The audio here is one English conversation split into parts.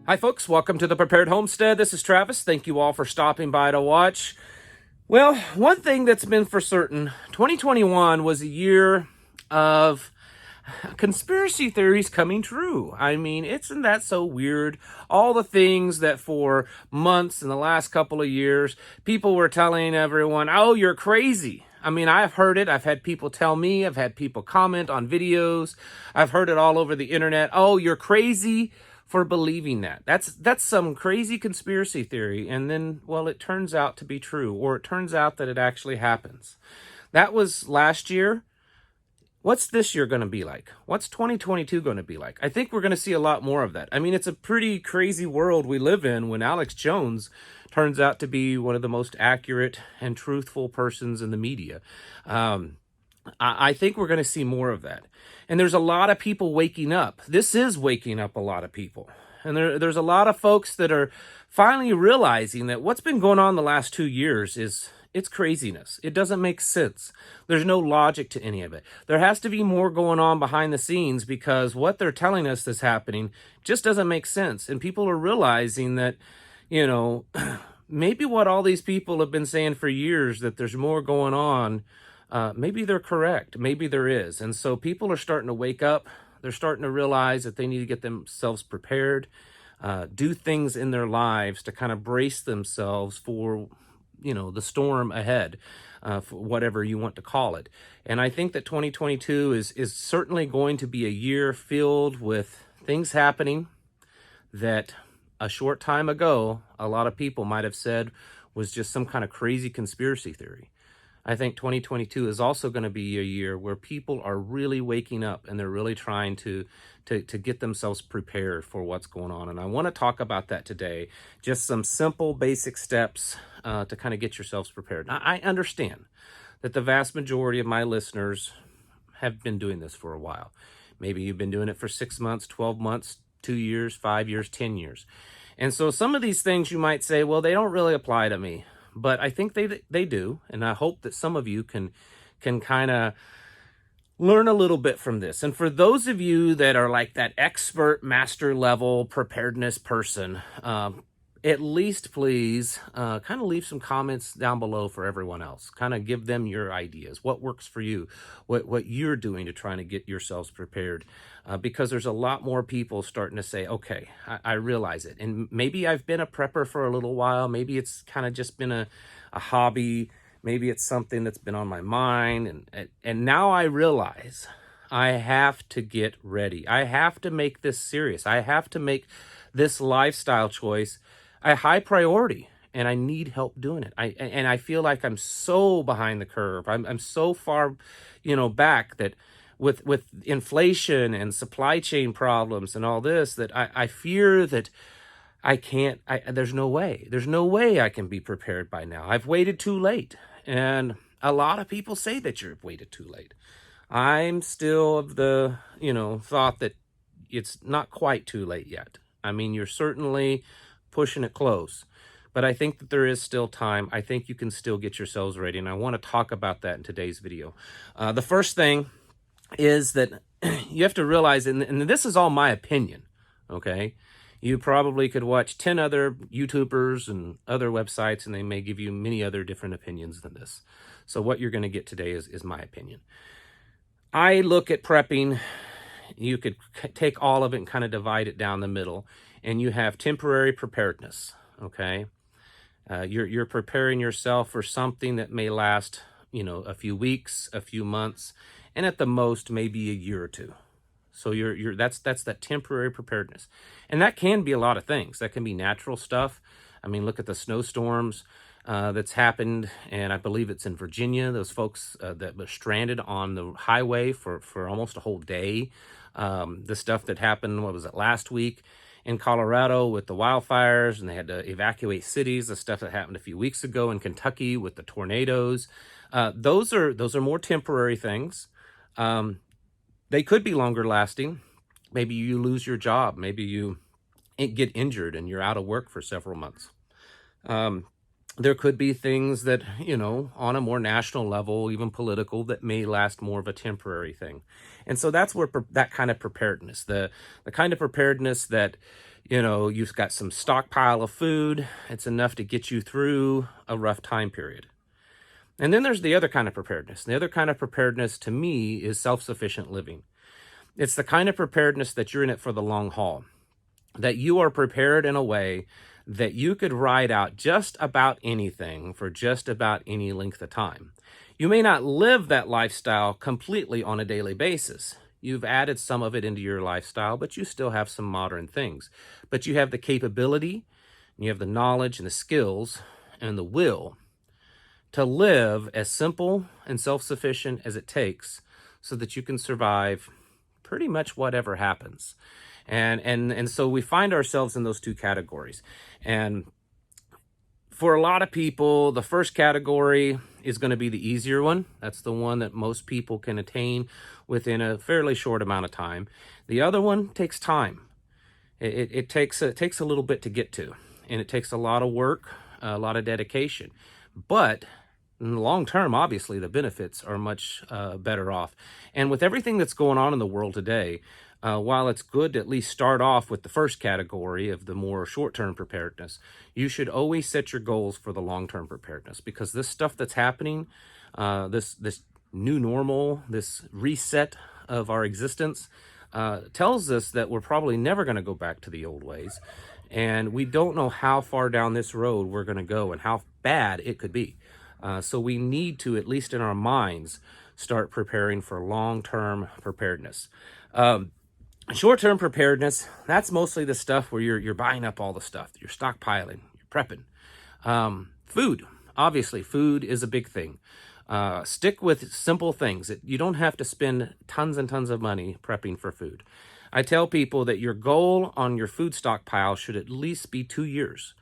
Hi folks, welcome to the Prepared Homestead. This is Travis. Thank you all for stopping by to watch. Well, one thing that's been for certain, 2021 was a year of conspiracy theories coming true. I mean, isn't that so weird? All the things that for months in the last couple of years, people were telling everyone, oh, you're crazy. I mean, I've heard it. I've had people tell me. I've had people comment on videos. I've heard it all over the internet. Oh, you're crazy for believing that. That's some crazy conspiracy theory. And then, well, it turns out to be true, or it turns out that it actually happens. That was last year. What's this year going to be like? What's 2022 going to be like? I think we're going to see a lot more of that. I mean, it's a pretty crazy world we live in when Alex Jones turns out to be one of the most accurate and truthful persons in the media. I think we're going to see more of that. And there's a lot of people waking up. This is waking up a lot of people. And there's a lot of folks that are finally realizing that what's been going on the last 2 years is it's craziness. It doesn't make sense. There's no logic to any of it. There has to be more going on behind the scenes because what they're telling us is happening just doesn't make sense. And people are realizing that, maybe what all these people have been saying for years, that there's more going on, maybe they're correct. Maybe there is. And so people are starting to wake up. They're starting to realize that they need to get themselves prepared, do things in their lives to kind of brace themselves for, the storm ahead, for whatever you want to call it. And I think that 2022 is certainly going to be a year filled with things happening that a short time ago, a lot of people might have said was just some kind of crazy conspiracy theory. I think 2022 is also going to be a year where people are really waking up and they're really trying to get themselves prepared for what's going on. And I want to talk about that today. Just some simple, basic steps to kind of get yourselves prepared. Now, I understand that the vast majority of my listeners have been doing this for a while. Maybe you've been doing it for 6 months, 12 months, 2 years, 5 years, 10 years. And so some of these things you might say, well, they don't really apply to me. But I think they do, and I hope that some of you can kind of learn a little bit from this. And for those of you that are like that expert master level preparedness person, at least please kind of leave some comments down below for everyone else. Kind of give them your ideas. What works for you? What you're doing to try to get yourselves prepared. Because there's a lot more people starting to say, okay, I realize it. And maybe I've been a prepper for a little while. Maybe it's kind of just been a hobby. Maybe it's something that's been on my mind. And now I realize I have to get ready. I have to make this serious. I have to make this lifestyle choice a high priority. And I need help doing it. I feel like I'm so behind the curve. I'm so far, back that with inflation and supply chain problems and all this, that I fear that there's no way I can be prepared by now. I've waited too late. And a lot of people say that you've waited too late. I'm still of the, thought that it's not quite too late yet. I mean, you're certainly pushing it close. But I think that there is still time. I think you can still get yourselves ready. And I want to talk about that in today's video. The first thing is that you have to realize, and this is all my opinion, okay? You probably could watch 10 other YouTubers and other websites, and they may give you many other different opinions than this. So what you're going to get today is my opinion. I look at prepping, you could take all of it and kind of divide it down the middle, and you have temporary preparedness, okay? You're preparing yourself for something that may last, a few weeks, a few months, and at the most, maybe a year or two. So that's that temporary preparedness. And that can be a lot of things. That can be natural stuff. I mean, look at the snowstorms that's happened, and I believe it's in Virginia. Those folks that were stranded on the highway for almost a whole day. The stuff that happened, what was it, last week in Colorado with the wildfires, and they had to evacuate cities. The stuff that happened a few weeks ago in Kentucky with the tornadoes. Those are more temporary things. They could be longer lasting. Maybe you lose your job. Maybe you get injured and you're out of work for several months. There could be things that, on a more national level, even political, that may last more of a temporary thing. And so that's where that kind of preparedness, the kind of preparedness that, You know, you've got some stockpile of food. It's enough to get you through a rough time period. And then there's the other kind of preparedness. The other kind of preparedness to me is self-sufficient living. It's the kind of preparedness that you're in it for the long haul, that you are prepared in a way that you could ride out just about anything for just about any length of time. You may not live that lifestyle completely on a daily basis. You've added some of it into your lifestyle, but you still have some modern things. But you have the capability, and you have the knowledge and the skills and the will to live as simple and self-sufficient as it takes so that you can survive pretty much whatever happens. And so we find ourselves in those two categories. And for a lot of people, the first category is going to be the easier one. That's the one that most people can attain within a fairly short amount of time. The other one takes time. It takes a little bit to get to, and it takes a lot of work, a lot of dedication. But in the long term, obviously, the benefits are much better off. And with everything that's going on in the world today, while it's good to at least start off with the first category of the more short-term preparedness, you should always set your goals for the long-term preparedness, because this stuff that's happening, this new normal, this reset of our existence, tells us that we're probably never going to go back to the old ways. And we don't know how far down this road we're going to go and how bad it could be. So we need to, at least in our minds, start preparing for long-term preparedness. Short-term preparedness, that's mostly the stuff where you're buying up all the stuff. You're stockpiling, you're prepping. Food, obviously, food is a big thing. Stick with simple things. You don't have to spend tons and tons of money prepping for food. I tell people that your goal on your food stockpile should at least be 2 years.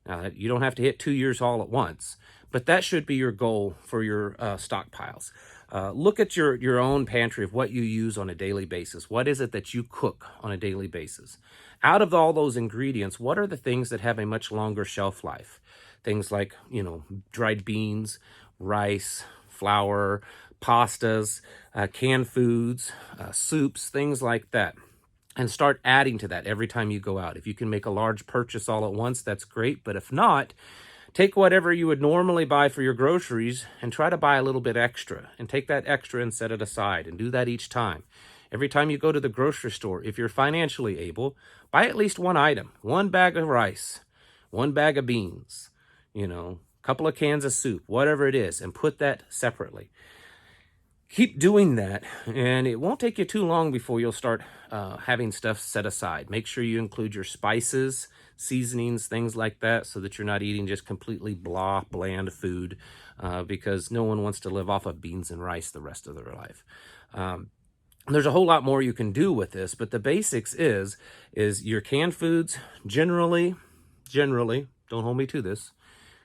Now, you don't have to hit 2 years all at once, but that should be your goal for your stockpiles. Look at your own pantry of what you use on a daily basis. What is it that you cook on a daily basis? Out of all those ingredients, what are the things that have a much longer shelf life? Things like, dried beans, rice, flour, pastas, canned foods, soups, things like that. And start adding to that every time you go out. If you can make a large purchase all at once, that's great. But if not, take whatever you would normally buy for your groceries and try to buy a little bit extra, and take that extra and set it aside, and do that each time. Every time you go to the grocery store, if you're financially able, buy at least one item, one bag of rice, one bag of beans, a couple of cans of soup, whatever it is, and put that separately. Keep doing that, and it won't take you too long before you'll start having stuff set aside. Make sure you include your spices, seasonings, things like that, so that you're not eating just completely bland food, because no one wants to live off of beans and rice the rest of their life. There's a whole lot more you can do with this, but the basics is your canned foods generally, don't hold me to this,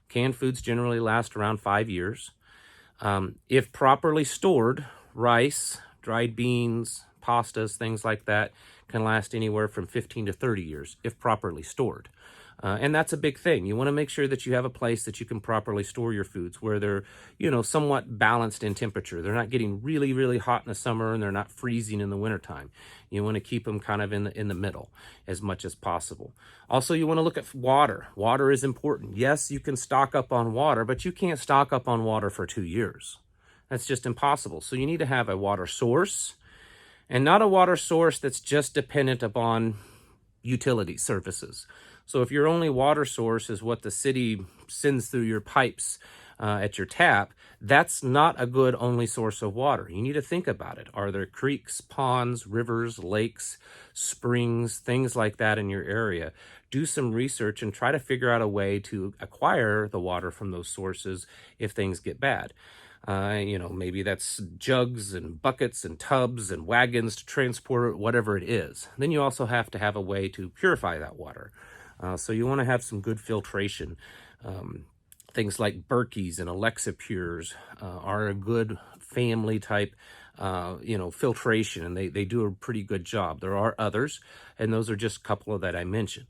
canned foods generally last around 5 years. If properly stored, rice, dried beans, pastas, things like that can last anywhere from 15 to 30 years if properly stored. And that's a big thing. You want to make sure that you have a place that you can properly store your foods where they're, somewhat balanced in temperature. They're not getting really, really hot in the summer, and they're not freezing in the wintertime. You want to keep them kind of in the middle as much as possible. Also, you want to look at water. Water is important. Yes, you can stock up on water, but you can't stock up on water for 2 years. That's just impossible. So you need to have a water source, and not a water source that's just dependent upon utility services. So if your only water source is what the city sends through your pipes at your tap, that's not a good only source of water. You need to think about it. Are there creeks, ponds, rivers, lakes, springs, things like that in your area? Do some research and try to figure out a way to acquire the water from those sources if things get bad. Maybe that's jugs and buckets and tubs and wagons to transport it, whatever it is. Then you also have to have a way to purify that water. So you want to have some good filtration. Things like Berkeys and Alexa Pures are a good family type, filtration, and they do a pretty good job. There are others, and those are just a couple of that I mentioned.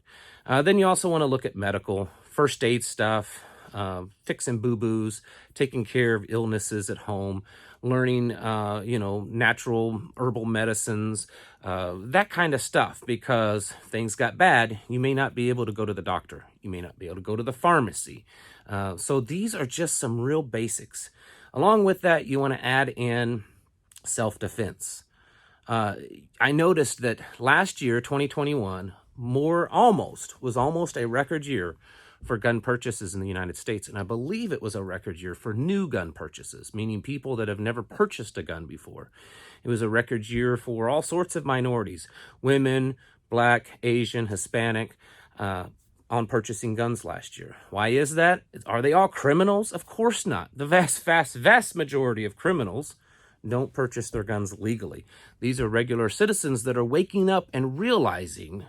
Then you also want to look at medical, first aid stuff, fixing boo-boos, taking care of illnesses at home, learning, natural herbal medicines, that kind of stuff. Because things got bad, you may not be able to go to the doctor. You may not be able to go to the pharmacy. So these are just some real basics. Along with that, you want to add in self-defense. I noticed that last year, 2021, was almost a record year for gun purchases in the United States. And I believe it was a record year for new gun purchases, meaning people that have never purchased a gun before. It was a record year for all sorts of minorities, women, Black, Asian, Hispanic, on purchasing guns last year. Why is that? Are they all criminals? Of course not. The vast majority of criminals don't purchase their guns legally. These are regular citizens that are waking up and realizing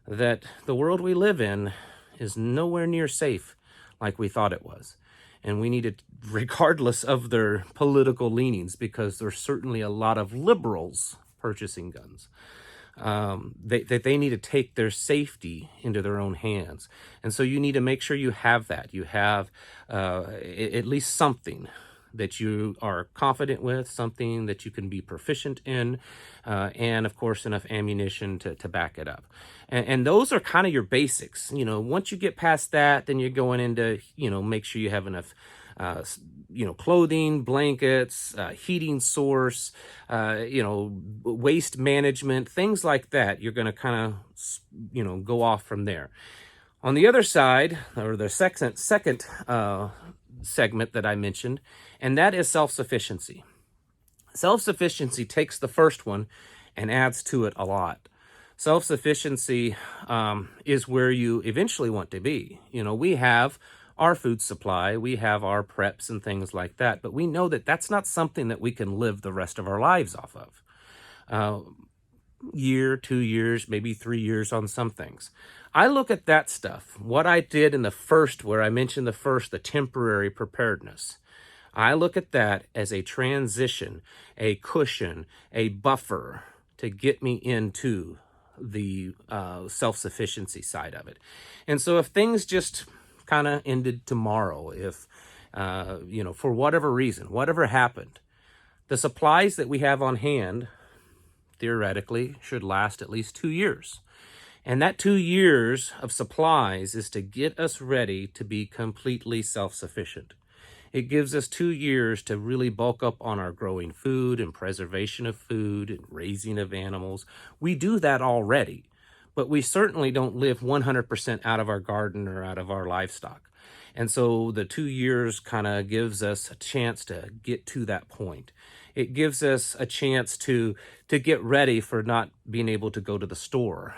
that the world we live in is nowhere near safe like we thought it was. And we need to, regardless of their political leanings, because there's certainly a lot of liberals purchasing guns, they need to take their safety into their own hands. And so you need to make sure you have that. You have at least something that you are confident with, something that you can be proficient in, and of course enough ammunition to back it up. And those are kind of your basics. Once you get past that, then you're going into, make sure you have enough clothing, blankets, heating source, waste management, things like that. You're going to kind of, go off from there. On the other side, or the second segment that I mentioned, and that is self-sufficiency. Self-sufficiency takes the first one and adds to it a lot. Self-sufficiency is where you eventually want to be. We have our food supply, we have our preps and things like that, but we know that that's not something that we can live the rest of our lives off of. Year, 2 years, maybe 3 years on some things. I look at that stuff, what I did in the first, where I mentioned the temporary preparedness. I look at that as a transition, a cushion, a buffer to get me into the self-sufficiency side of it. And so if things just kind of ended tomorrow, if, for whatever reason, whatever happened, the supplies that we have on hand, theoretically, should last at least 2 years. And that 2 years of supplies is to get us ready to be completely self-sufficient. It gives us 2 years to really bulk up on our growing food and preservation of food and raising of animals. We do that already, but we certainly don't live 100% out of our garden or out of our livestock. And so the 2 years kind of gives us a chance to get to that point. It gives us a chance to get ready for not being able to go to the store,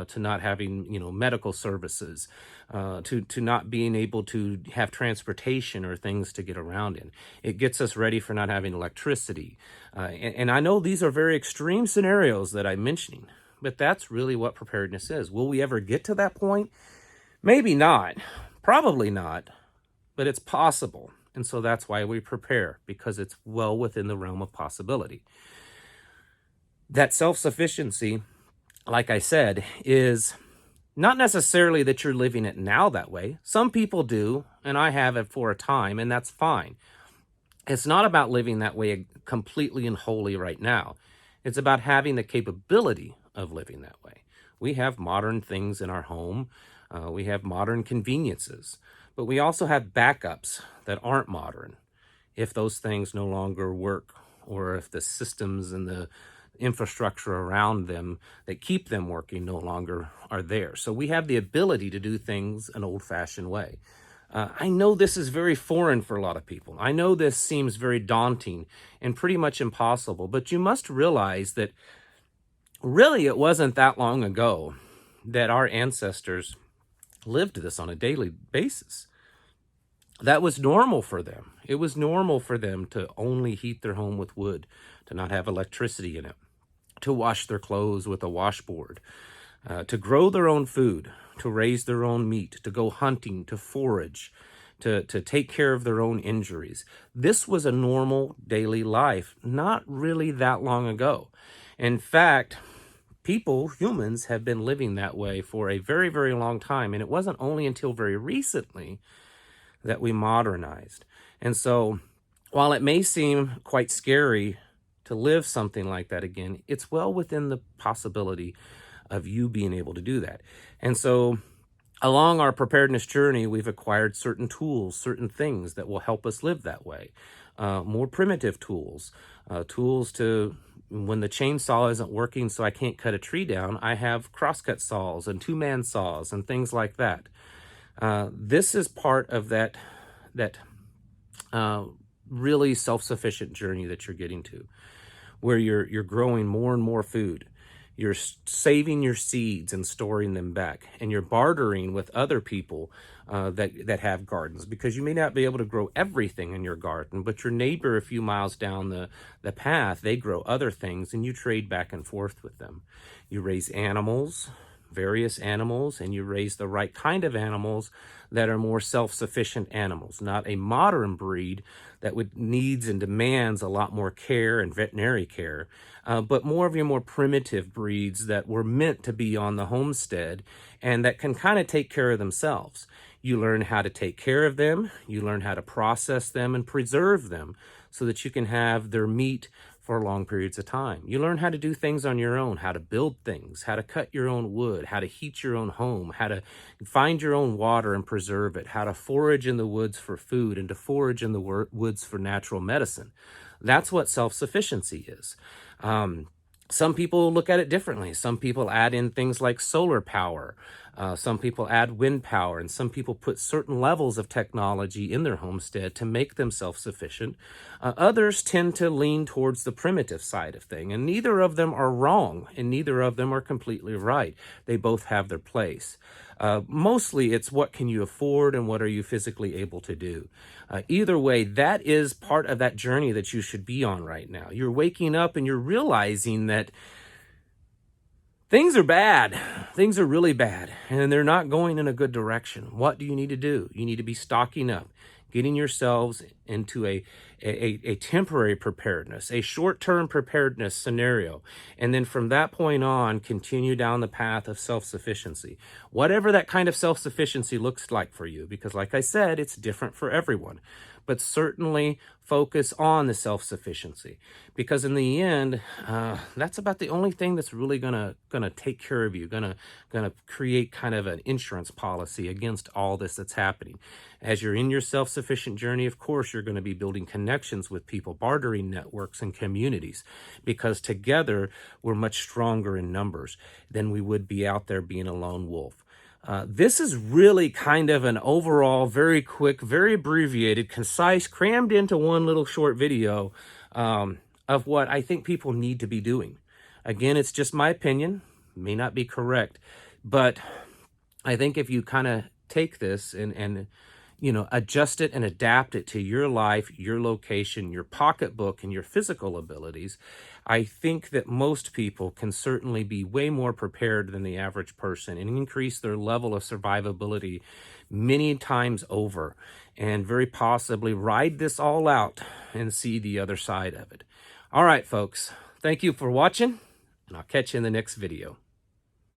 to not having, medical services, to not being able to have transportation or things to get around in. It gets us ready for not having electricity. And I know these are very extreme scenarios that I'm mentioning, but that's really what preparedness is. Will we ever get to that point? Maybe not. Probably not. But it's possible. And so that's why we prepare, because it's well within the realm of possibility. That self-sufficiency, like I said, is not necessarily that you're living it now that way. Some people do, and I have it for a time, and that's fine. It's not about living that way completely and wholly right now. It's about having the capability of living that way. We have modern things in our home. We have modern conveniences. But we also have backups that aren't modern if those things no longer work, or if the systems and the infrastructure around them that keep them working no longer are there. So we have the ability to do things an old-fashioned way. I know this is very foreign for a lot of people. I know this seems very daunting and pretty much impossible, but you must realize that really it wasn't that long ago that our ancestors lived this on a daily basis. That was normal for them. It was normal for them to only heat their home with wood, to not have electricity in it, to wash their clothes with a washboard, to grow their own food, to raise their own meat, to go hunting, to forage, to take care of their own injuries. This was a normal daily life, not really that long ago. In fact, humans have been living that way for a very, very long time. And it wasn't only until very recently that we modernized. And so while it may seem quite scary to live something like that again, it's well within the possibility of you being able to do that. And so along our preparedness journey, we've acquired certain tools, certain things that will help us live that way. More primitive tools, tools to, when the chainsaw isn't working so I can't cut a tree down, I have crosscut saws and two-man saws and things like that. This is part of that really self-sufficient journey that you're getting to, where you're growing more and more food. You're saving your seeds and storing them back, and you're bartering with other people that have gardens, because you may not be able to grow everything in your garden, but your neighbor a few miles down the path, they grow other things, and you trade back and forth with them. You raise animals, various animals, and you raise the right kind of animals that are more self-sufficient animals, not a modern breed that needs and demands a lot more care and veterinary care, but more of your more primitive breeds that were meant to be on the homestead and that can kind of take care of themselves. You learn how to take care of them, you learn how to process them and preserve them so that you can have their meat for long periods of time. You learn how to do things on your own, how to build things, how to cut your own wood, how to heat your own home, how to find your own water and preserve it, how to forage in the woods for food and to forage in the woods for natural medicine. That's what self-sufficiency is. Some people look at it differently. Some people add in things like solar power. Some people add wind power, and some people put certain levels of technology in their homestead to make them self-sufficient. Others tend to lean towards the primitive side of thing, and neither of them are wrong, and neither of them are completely right. They both have their place. Mostly it's what can you afford and what are you physically able to do. Either way, that is part of that journey that you should be on right now. You're waking up and you're realizing that things are bad. Things are really bad, and they're not going in a good direction. What do you need to do? You need to be stocking up, getting yourselves into a temporary preparedness, a short-term preparedness scenario, and then from that point on, continue down the path of self-sufficiency. Whatever that kind of self-sufficiency looks like for you, because like I said, it's different for everyone. But certainly focus on the self-sufficiency, because in the end, that's about the only thing that's really gonna take care of you, gonna create kind of an insurance policy against all this that's happening. As you're in your self-sufficient journey, of course, you're going to be building connections with people, bartering networks and communities, because together we're much stronger in numbers than we would be out there being a lone wolf. This is really kind of an overall, very quick, very abbreviated, concise, crammed into one little short video of what I think people need to be doing. Again, it's just my opinion, may not be correct, but I think if you kind of take this and adjust it and adapt it to your life, your location, your pocketbook, and your physical abilities, I think that most people can certainly be way more prepared than the average person and increase their level of survivability many times over, and very possibly ride this all out and see the other side of it. All right, folks, thank you for watching, and I'll catch you in the next video.